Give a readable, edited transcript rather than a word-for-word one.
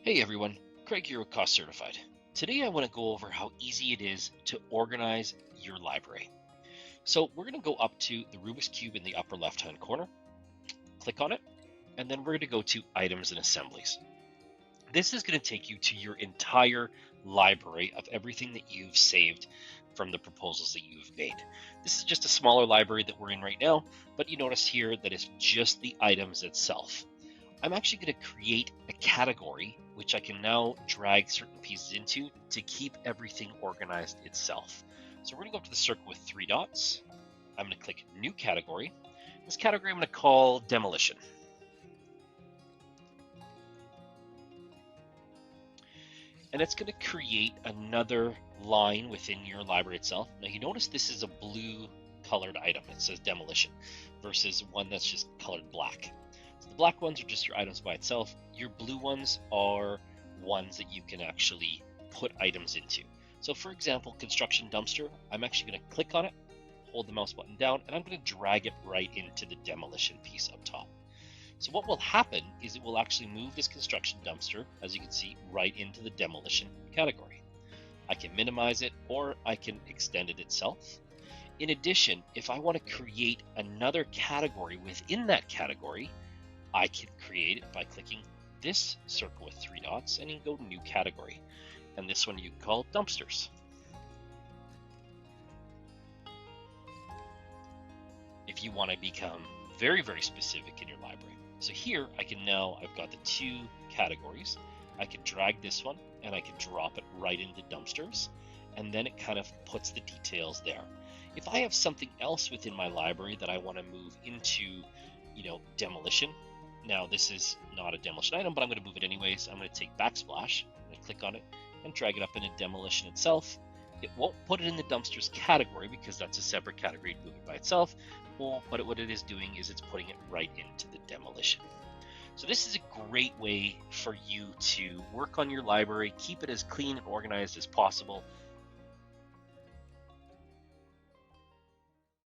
Hey everyone, Craig here with CostCertified. Today I want to go over how easy it is to organize your library. So we're going to go up to the Rubik's Cube in the upper left-hand corner, click on it, and then we're going to go to Items and Assemblies. This is going to take you to your entire library of everything that you've saved from the proposals that you've made. This is just a smaller library that we're in right now, but you notice here that it's just the items itself. I'm actually going to create a category which I can now drag certain pieces into to keep everything organized itself. So we're going to go up to the circle with three dots. I'm going to click New Category. This category I'm going to call Demolition. And it's going to create another line within your library itself. Now you notice this is a blue colored item. It says Demolition versus one that's just colored black. So the black ones are just your items by itself. Your blue ones are ones that you can actually put items into. So for example, construction dumpster, I'm actually going to click on it, hold the mouse button down, and I'm going to drag it right into the demolition piece up top. So what will happen is it will actually move this construction dumpster, as you can see, right into the demolition category. I can minimize it or I can extend it itself. In addition, if I want to create another category within that category, I can create it by clicking this circle with three dots and you can go New Category. And this one you can call Dumpsters. If you want to become very, very specific in your library. So here I've got the two categories. I can drag this one and I can drop it right into dumpsters, and then it kind of puts the details there. If I have something else within my library that I want to move into, demolition. Now this is not a demolition item, but I'm going to move it anyways. I'm going to take Backsplash, I'm going to click on it and drag it up into demolition itself. It won't put it in the dumpsters category because that's a separate category to move it by itself. But what it is doing is it's putting it right into the demolition. So this is a great way for you to work on your library, keep it as clean and organized as possible,